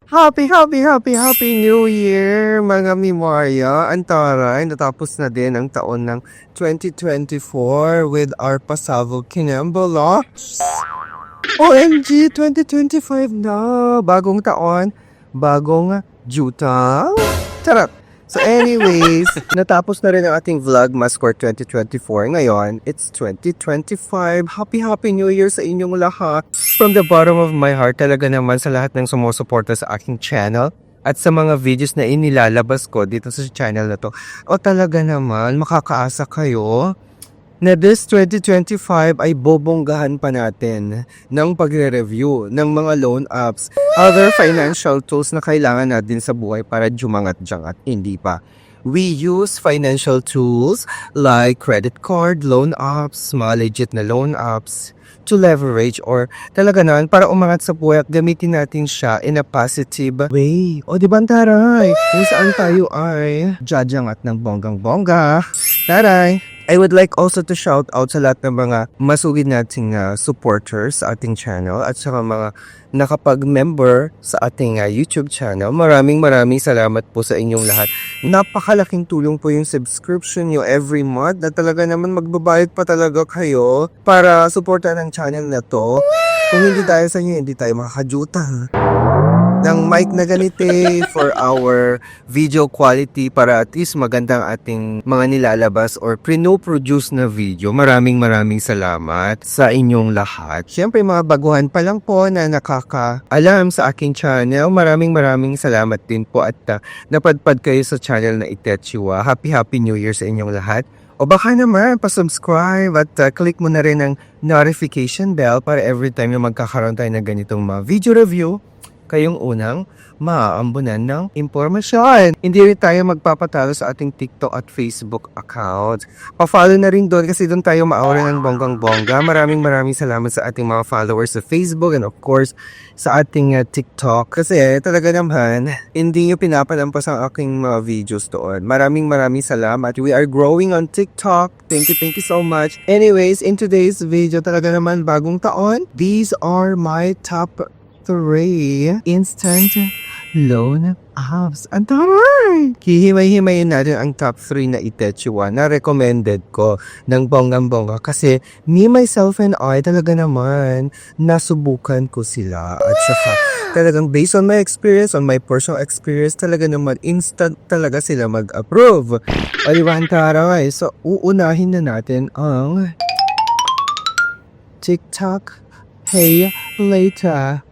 Happy New Year, mga Mimorya. Ang taray, natapos na din ang taon ng 2024 with our pasabog kinembolo. OMG, 2025 na. Bagong taon, bagong juta. Charot. So anyways, natapos na rin ang ating vlog Mascor 2024. Ngayon, it's 2025. Happy New Year sa inyong lahat. From the bottom of my heart, talaga naman sa lahat ng sumusuporta sa aking channel at sa mga videos na inilalabas ko dito sa channel na to. O talaga naman, makakaasa kayo na this 2025 ay bobonggahan pa natin ng pagre-review ng mga loan apps, other financial tools na kailangan natin sa buhay para jumangat-jangat. Hindi pa. We use financial tools like credit card, loan apps, mga legit na loan apps to leverage or talaga naman para umangat sa buhay at gamitin natin siya in a positive way. O di ba taray? Kung saan tayo ay jajangat ng bonggang-bongga. Taray! I would like also to shout out sa lahat ng mga masugid nating supporters sa ating channel at sa mga nakapag-member sa ating YouTube channel. Maraming salamat po sa inyong lahat. Napakalaking tulong po yung subscription nyo every month na talaga naman magbabayad pa talaga kayo para supportan ang channel na to. Kung hindi tayo sa inyo, hindi tayo makakajuta ng mic na ganite for our video quality para at least magandang ating mga nilalabas or pre-produce na video. Maraming salamat sa inyong lahat. Siyempre mga baguhan pa lang po na nakakaalam sa aking channel. Maraming salamat din po at napadpad kayo sa channel na Itechiwa. Happy New Year sa inyong lahat. O baka naman, pa-subscribe at click mo na rin ang notification bell para every time na magkakaroon tayo ng ganitong mga video review, kayong unang maaambunan ng impormasyon. Hindi rin tayo magpapatalo sa ating TikTok at Facebook account. Pa-follow na rin doon kasi doon tayo maaura ng bonggang-bongga. Maraming salamat sa ating mga followers sa Facebook and of course sa ating TikTok. Kasi talaga naman, hindi nyo pinapalampas ang aking mga videos doon. Maraming salamat. We are growing on TikTok. Thank you so much. Anyways, in today's video talaga naman bagong taon. These are my top 3 instant loan apps. Ang taray! Hihimay-himayin natin ang top 3 na Itechiwa na recommended ko ng bonggang-bongga kasi me, myself, and I talaga naman nasubukan ko sila. At saka talagang based on my experience, on my personal experience, talaga naman instant talaga sila mag-approve. O diba ang taray? So, uunahin na natin ang TikTok Pay Later.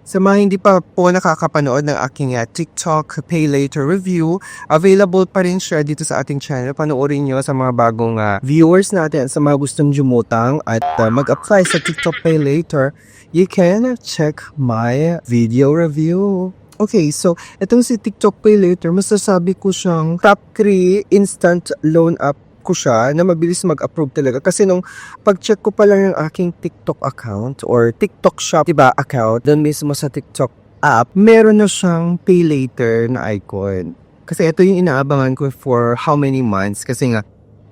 Sa mga hindi pa po nakakapanood ng aking TikTok Pay Later review, available pa rin siya dito sa ating channel. Panoorin nyo sa mga bagong viewers natin, sa mga gustong jumutang at mag-apply sa TikTok Pay Later. You can check my video review. Okay, so itong si TikTok Pay Later, masasabi ko siyang top 3 instant loan app ko siya na mabilis mag-approve talaga kasi nung pag-check ko pa lang yung aking TikTok account or TikTok shop, diba, account, doon mismo sa TikTok app, meron na siyang pay later na icon. Kasi ito yung inaabangan ko for how many months kasi nga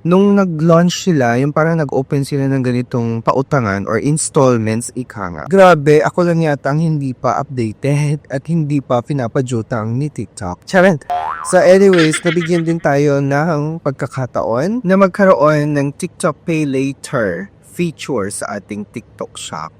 nung nag-launch sila, yung parang nag-open sila ng ganitong pautangan or installments, ika nga. Grabe, ako lang yata ang hindi pa updated at hindi pa pinapadyutang ni TikTok. Charent! So anyways, nabigyan din tayo ng pagkakataon na magkaroon ng TikTok Pay Later feature sa ating TikTok shop.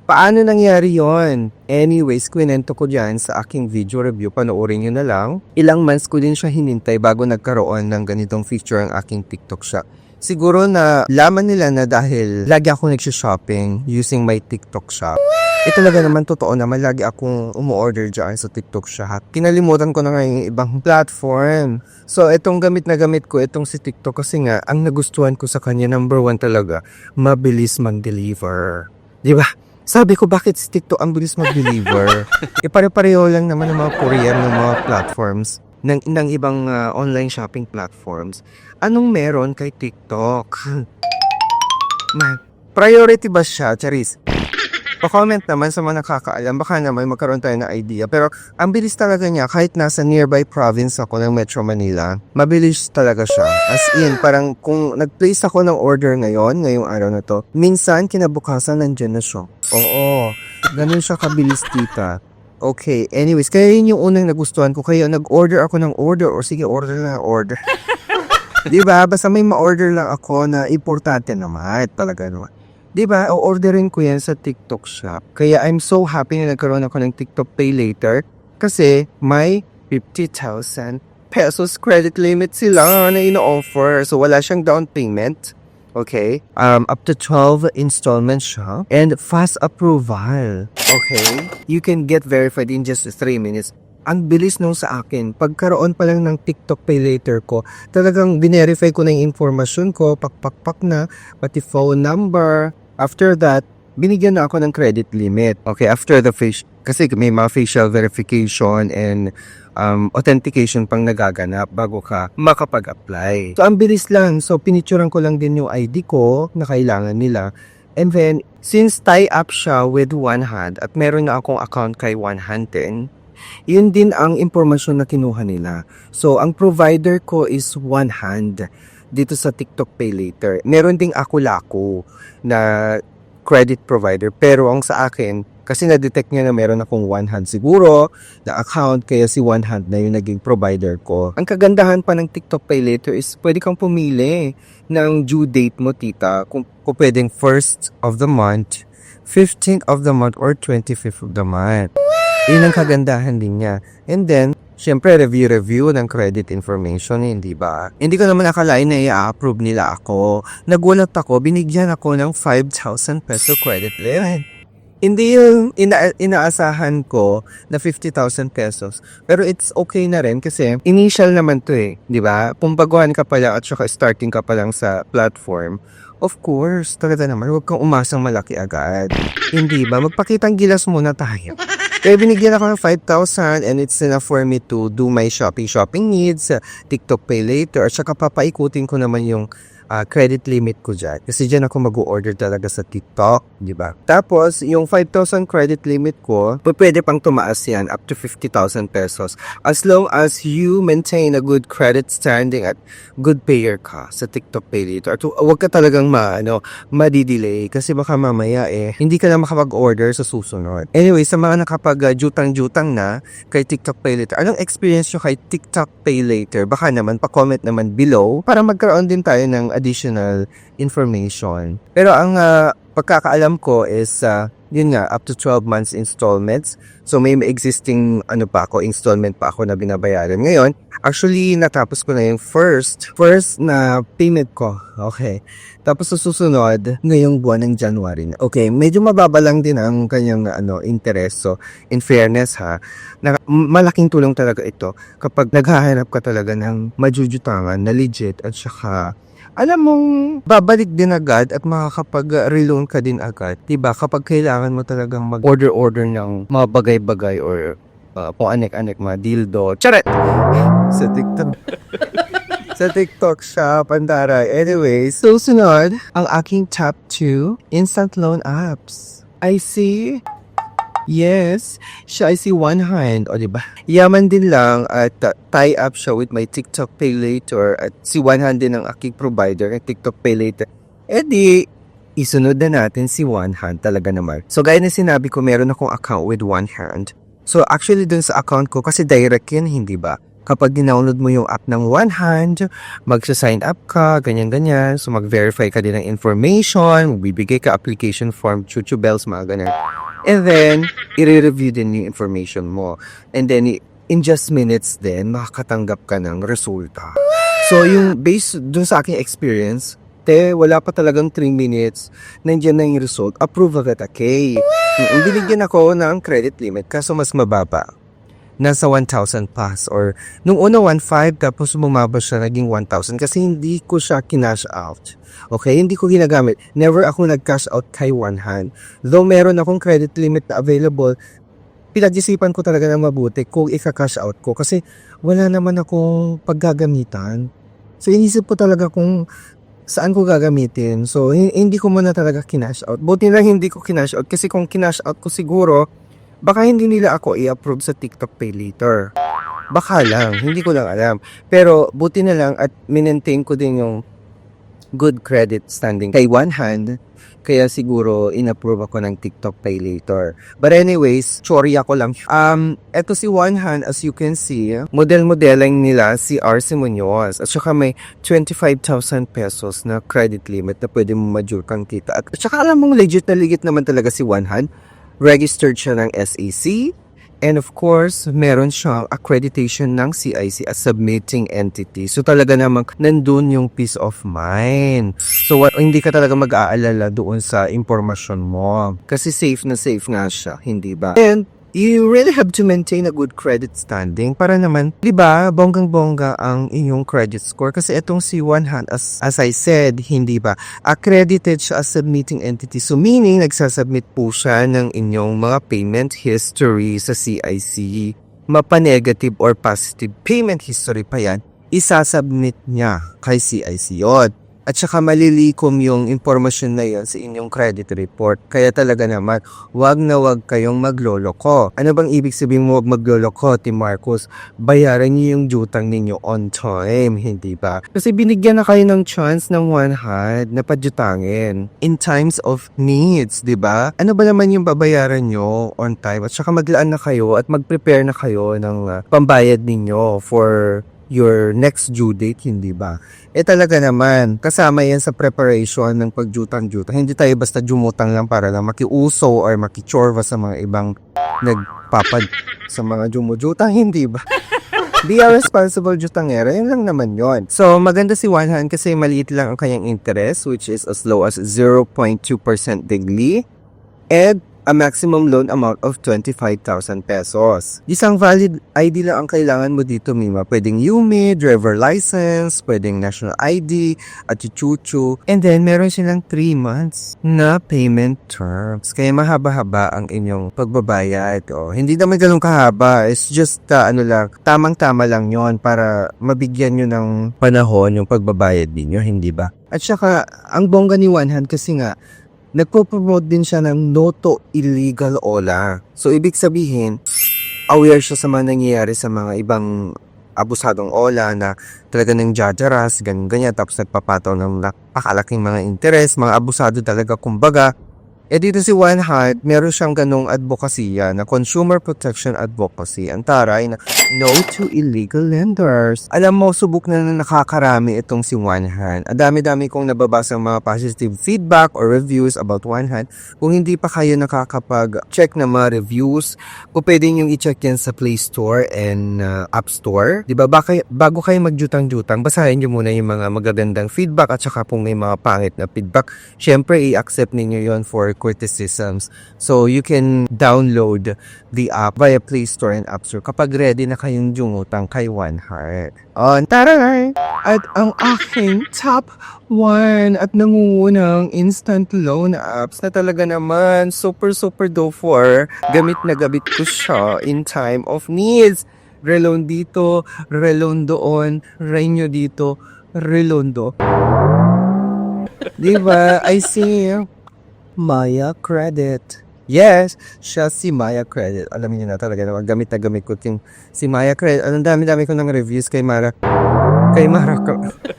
Paano nangyari yon? Anyways, kwento ko dyan sa aking video review. Panoorin nyo na lang. Ilang months ko din siya hinintay bago nagkaroon ng ganitong feature ang aking TikTok shop. Siguro na laman nila na dahil lagi ako nagsha-shopping using my TikTok shop. Talaga naman totoo naman lagi akong umu-order dyan sa TikTok shop. Kinalimutan ko na nga yung ibang platform. So, itong gamit na gamit ko, itong si TikTok kasi nga, ang nagustuhan ko sa kanya, number 1 talaga, mabilis mag-deliver. Diba? Sabi ko, bakit si TikTok ang bilis mag-deliver? Pare-pareho lang naman ng mga Korean ng mga platforms, ng ibang online shopping platforms. Anong meron kay TikTok? Priority ba siya, Charis? Pa-comment naman sa mga nakakaalam, baka naman magkaroon tayo ng idea. Pero ang bilis talaga niya, kahit nasa nearby province ako ng Metro Manila, mabilis talaga siya. As in, parang kung nag-place ako ng order ngayong araw na to, minsan kinabukasan nandiyan na siya. Oo, ganun siya kabilis, tita. Okay, anyways, kaya yun yung unang nagustuhan ko. Kaya nag-order ako ng order or sige, order na order. Diba? Basta may ma-order lang ako na importante naman. Talaga naman. Diba? O-orderin ko yan sa TikTok shop. Kaya I'm so happy na nagkaroon ako ng TikTok Pay Later. Kasi may 50,000 pesos credit limit sila na ino-offer. So wala siyang down payment. Okay? Up to 12 installments siya. And fast approval. Okay? You can get verified in just 3 minutes. Ang bilis nung sa akin. Pagkaroon pa lang ng TikTok Pay Later ko, talagang binerify ko na yung informasyon ko, pakpak na, pati phone number. After that, binigyan na ako ng credit limit. Okay, after the kasi may mga facial verification and authentication pang nagaganap bago ka makapag-apply. So, ang bilis lang. So, pinicturean ko lang din yung ID ko na kailangan nila. And then, since tie-up siya with One Hand at meron na akong account kay One Hand din, yun din ang impormasyon na kinuha nila. So, ang provider ko is One Hand dito sa TikTok Pay Later. Meron ding Ako-Lako na credit provider. Pero ang sa akin, kasi na-detect niya na meron akong One Hand siguro na account, kaya si One Hand na yung naging provider ko. Ang kagandahan pa ng TikTok Pay Later is pwede kang pumili ng due date mo, tita. Kung pwedeng 1st of the month, 15th of the month, or 25th of the month. Yun ang kagandahan din niya. And then, syempre, review ng credit information, hindi ba? Hindi ko naman akalain na i-approve nila ako. Nagulat ako, binigyan ako ng 5,000 peso credit limit. Hindi yung inaasahan ko na 50,000 pesos. Pero it's okay na rin kasi initial naman to eh. Di ba? Pumbaguhan ka pa lang at saka starting ka pa lang sa platform. Of course, talaga naman, huwag kang umasang malaki agad. Hindi ba? Magpakitang gilas muna tayo. Kaya binigyan ako ng 5,000 and it's enough for me to do my shopping needs, TikTok Pay Later, at saka papaikutin ko naman yung credit limit ko dyan. Kasi dyan ako mag-order talaga sa TikTok, di ba? Tapos, yung 5,000 credit limit ko, pwede pang tumaas yan up to 50,000 pesos. As long as you maintain a good credit standing at good payer ka sa TikTok Pay Later. At huwag ka talagang madidelay kasi baka mamaya hindi ka na makapag-order sa susunod. Anyway, sa mga nakapag-jutang-jutang na kay TikTok Pay Later, anong experience nyo kay TikTok Pay Later? Baka naman, pa-comment naman below para magkaroon din tayo ng additional information. Pero ang pagkakaalam ko is yun nga, up to 12 months installments. So may existing installment pa ako na binabayaran. Ngayon, actually natapos ko na yung first na payment ko. Okay. Tapos sa susunod, ngayong buwan ng January na. Okay, medyo mababa lang din ang kanyang interest. So in fairness malaking tulong talaga ito kapag naghahanap ka talaga ng majujutangan na legit at saka alam mong babalik din agad at makakapag-reloan ka din agad. Diba? Kapag kailangan mo talagang mag-order ng mga bagay-bagay or kung anek-anek mga dildo. Charet! Sa TikTok. Sa TikTok shop, Pandaray. Anyway, susunod, ang aking top 2 instant loan apps. I see. Yes, I see One Hand, o diba? Yaman din lang at tie up siya with my TikTok Pay Later at si One Hand din ang aking provider ng TikTok Pay Later. Di, isunod na natin si One Hand talaga naman. So, gaya na sinabi ko, meron akong account with One Hand. So, actually dun sa account ko, kasi direct yun, hindi ba? Kapag dinownload mo yung app ng One Hand, magsa-sign up ka, ganyan-ganyan. So, mag-verify ka din ng information, magbibigay ka application form, chuchu bells, mga ganyan. And then, i-review din yung information mo. And then, in just minutes din, makakatanggap ka ng resulta. So, yung based dun sa aking experience, wala pa talagang 3 minutes, nandiyan na yung result, approve agad, okay. Binigyan ako ng credit limit, kaso mas mababa. Nasa 1,000 plus or nung una 1,500 tapos bumaba siya naging 1,000 kasi hindi ko siya kinash out. Okay, hindi ko ginagamit. Never ako nag-cash out kay One Hand. Though meron akong credit limit na available, pinag-isipan ko talaga na mabuti kung ika-cash out ko kasi wala naman akong paggagamitan. So inisip ko talaga kung saan ko gagamitin. So hindi ko muna talaga kinash out. Buti na hindi ko kinash out kasi kung kinash out ko siguro baka hindi nila ako i-approve sa TikTok Pay Later. Baka lang, hindi ko lang alam. Pero buti na lang at minentain ko din yung good credit standing kay One Hand. Kaya siguro inapprove ako ng TikTok Pay Later. But anyways, chorya ko lang. Eto si One Hand, as you can see, model-modeling nila si Arce Munoz. At saka may 25,000 pesos na credit limit na pwede mo ma-jure kang kita. At saka alam mong legit naman talaga si One Hand. Registered siya ng SEC. And of course, meron siyang accreditation ng CIC as submitting entity. So talaga namang nandun yung peace of mind. So hindi ka talaga mag-aalala doon sa impormasyon mo. Kasi safe na safe nga siya, hindi ba? And you really have to maintain a good credit standing para naman, di ba, bonggang-bongga ang inyong credit score. Kasi itong si One Hand, as I said, hindi ba, accredited siya as submitting entity. So meaning, nagsasubmit po siya ng inyong mga payment history sa CIC. Mapa-negative or positive payment history pa yan, isasubmit niya kay CIC yun. At saka malilikom yung impormasyon na yun sa inyong credit report. Kaya talaga naman, wag na wag kayong magloloko. Ano bang ibig sabihin mo wag magloloko, Team Marcos? Bayaran niyo yung jutang ninyo on time, hindi ba? Kasi binigyan na kayo ng chance ng One Hand na padyutangin in times of needs, di ba? Ano ba naman yung babayaran nyo on time? At saka maglaan na kayo at mag-prepare na kayo ng pambayad ninyo for your next due date, hindi ba? Talaga naman, kasama yan sa preparation ng pagjutang-jutang. Hindi tayo basta jumutang lang para lang makiuso or makichorva sa mga ibang nagpapad sa mga jumujutang, hindi ba? Be a responsible jutangera, yun lang naman yon. So, maganda si One Hand kasi maliit lang ang kanyang interest, which is as low as 0.2% daily. And a maximum loan amount of 25,000 pesos. Isang valid ID lang ang kailangan mo dito, Mima. Pwedeng UMI, driver license, pwedeng national ID, at chuchu. And then, meron silang 3 months na payment terms. Kaya mahaba-haba ang inyong pagbabayad. Hindi naman ganun kahaba. It's just, tamang-tama lang yon para mabigyan nyo ng panahon yung pagbabayad ninyo, hindi ba? At saka, ang bongga ni One Hand kasi nga, nagpo-promote din siya ng no to illegal OLA. So, ibig sabihin, aware siya sa mga nangyayari sa mga ibang abusadong OLA na talaga ng jajaras, ganyan, tapos nagpapataw ng napakalaking mga interest, mga abusado talaga, kumbaga. Dito si One Hand, meron siyang ganong advokasya na Consumer Protection Advocacy. Ang taray na no to illegal lenders. Alam mo, subok na nakakarami itong si One Hand. Ang dami-dami kong nababasa mga positive feedback or reviews about One Hand. Kung hindi pa kayo nakakapag-check na mga reviews, kung pwede nyo i-check yan sa Play Store and App Store. Diba, bago kayo magjutang-jutang, basahin nyo muna yung mga magagandang feedback at saka kung may mga pangit na feedback, syempre i-accept ninyo yon for criticisms. So, you can download the app via Play Store and App Store kapag ready na kayong jumutang kay One Hand. Taray! At ang aking top 1 at nangungunang instant loan apps na talaga naman super dope for gamit na gamit ko siya in time of needs. Reloan dito, reloan doon, renyo dito, relondo. Diba? I see Maya Credit. Yes, siya si Maya Credit. Alam niyo na talaga naman, gamit na gamit ko yung si Maya Credit. Ang dami-dami ko ng reviews kay Mara.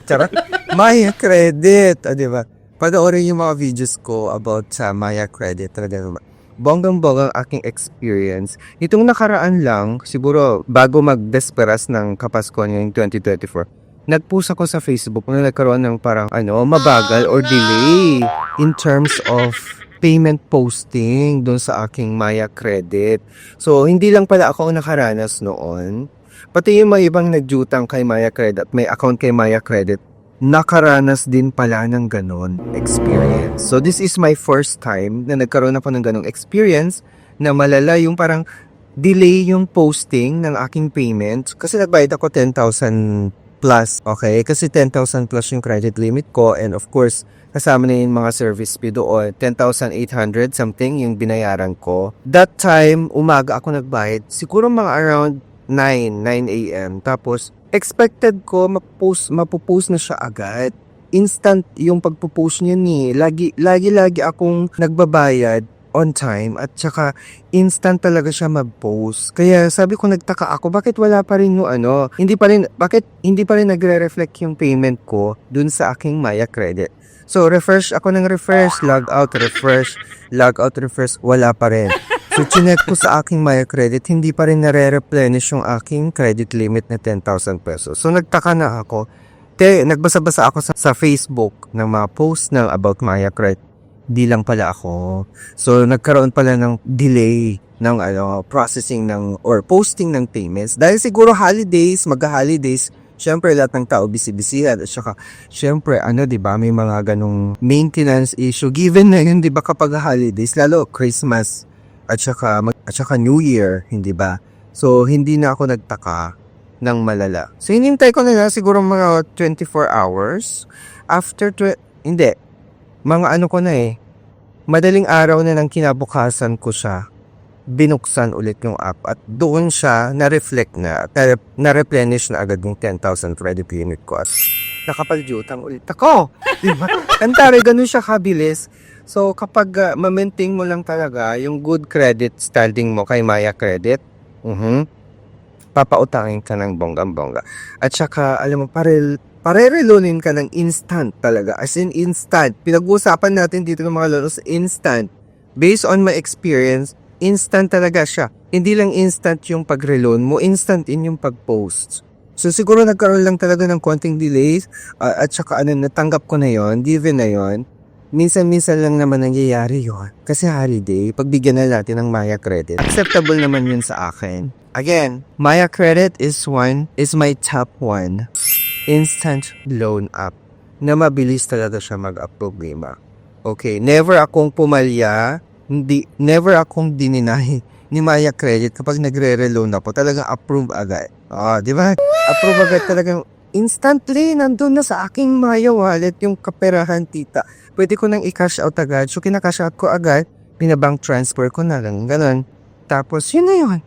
Charot. Maya Credit. Diba? Panoorin yung mga videos ko about sa Maya Credit. Talaga naman. Bonggang-bonggang aking experience. Itong nakaraan lang, siguro bago mag-desperas ng Kapaskuhan ngayong 2024, nag-post ako sa Facebook na nagkaroon ng parang mabagal or delay in terms of payment posting doon sa aking Maya Credit. So, hindi lang pala ako ang nakaranas noon. Pati yung mga ibang nagjutang kay Maya Credit at may account kay Maya Credit, nakaranas din pala ng ganon experience. So, this is my first time na nagkaroon ako ng ganong experience na malala yung parang delay yung posting ng aking payment kasi nagbayad ako 10,000 plus, okay? Kasi 10,000 plus yung credit limit ko and of course, kasama na yung mga service fee doon. 10,800 something yung binayaran ko. That time, umaga ako nagbayad. Siguro mga around 9 a.m. Tapos, expected ko mapopost na siya agad. Instant yung pagpo-post niya ni. Lagi akong nagbabayad on time at saka instant talaga siya mag-post. Kaya sabi ko nagtaka ako, bakit wala pa rin yung bakit hindi pa rin nagre-reflect yung payment ko dun sa aking Maya Credit. So, refresh ako ng refresh, log out, refresh, wala pa rin. So, chinek ko sa aking Maya Credit, hindi pa rin nare-replenish yung aking credit limit na 10,000 pesos. So, nagtaka na ako. Nagbasa-basa ako sa Facebook ng mga post ng about Maya Credit. Di lang pala ako. So, nagkaroon pala ng delay ng processing ng or posting ng payments. Dahil siguro mag-holidays, syempre lahat ng tao busy-busyhan at saka syempre di ba may mga ganong maintenance issue given na yun, di ba, kapag holidays, lalo Christmas at saka New Year, hindi ba? So hindi na ako nagtaka ng malala. So hinintay ko na siguro mga 24 hours after mga ko na madaling araw na ng kinabukasan ko siya binuksan ulit yung app at doon siya na-reflect na-replenish na agad yung 10,000 credit limit ko at nakapag-utang ulit ako. Diba? Antare, ganun siya kabilis. So, kapag ma-maintain mo lang talaga yung good credit standing mo kay Maya Credit, papautangin ka ng bonggang-bongga. At saka, alam mo, parerelonin ka ng instant talaga. As in instant. Pinag-uusapan natin dito ng mga loans, instant. Based on my experience, instant talaga siya. Hindi lang instant yung pag-reloan mo, instant in yung pag-post. So siguro nagkaroon lang talaga ng konting delays at saka natanggap ko na yon, given na yon. Minsan-minsan lang naman nangyayari yon. Kasi holiday, pagbigyan na natin ng Maya Credit. Acceptable naman yun sa akin. Again, Maya Credit is my top one instant loan app na mabilis talaga siya mag-approve, diba? Okay, never akong pumalya, never akong dininay ni Maya Credit kapag nagre-reloan ako. Talagang approve agad. Di ba? Approve agad talagang instantly. Nandun na sa aking Maya wallet yung kaperahan, tita. Pwede ko nang i-cash out agad. So, kinakash out ko agad. Binabank transfer ko na lang. Ganun. Tapos, yun na yun.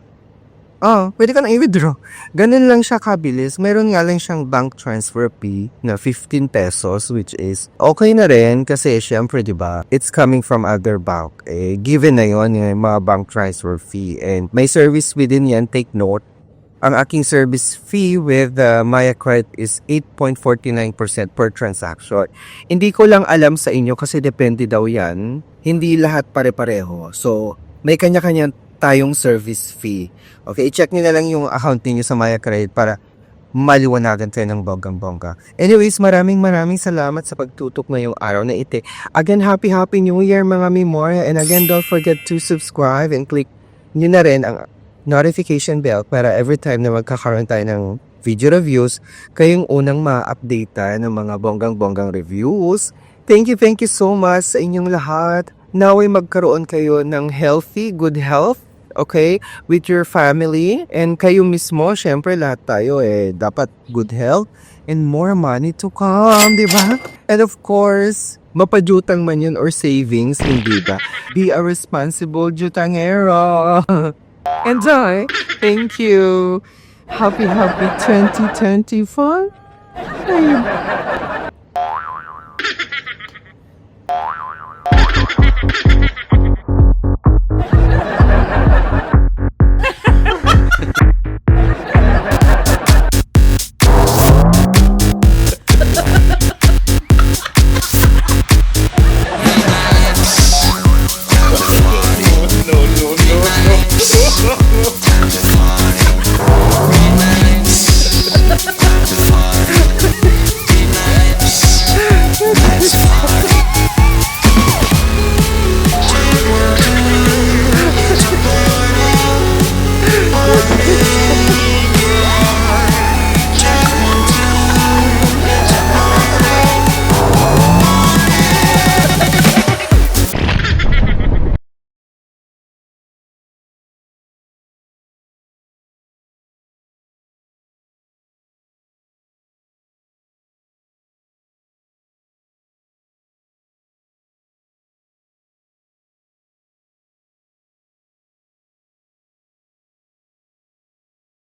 Pwede ka nang i-withdraw. Ganun lang siya kabilis. Meron nga lang siyang bank transfer fee na 15 pesos, which is okay na rin kasi syempre, di ba, it's coming from other bank. Given na yun, yung mga bank transfer fee. And may service within yan, take note. Ang aking service fee with Maya Credit is 8.49% per transaction. Hindi ko lang alam sa inyo kasi depende daw yan. Hindi lahat pare-pareho. So, may kanya-kanya tayong service fee. Okay, i-check nyo na lang yung account niyo sa Maya Credit para maliwanagan tayo ng bonggang-bongga. Anyways, maraming salamat sa pagtutok ngayong araw na ito. Again, happy New Year mga Memoria. And again, don't forget to subscribe and click nyo na rin ang notification bell para every time na magkakaroon tayo ng video reviews, kayong unang ma-update ng mga bonggang-bonggang reviews. Thank you so much sa inyong lahat. Naway magkaroon kayo ng good health, okay, with your family. And kayo mismo, syempre lahat tayo dapat good health and more money to come, di ba? And of course, mapadutang man yun or savings, hindi ba? Be a responsible jutangero. Enjoy! Thank you! Happy 2024!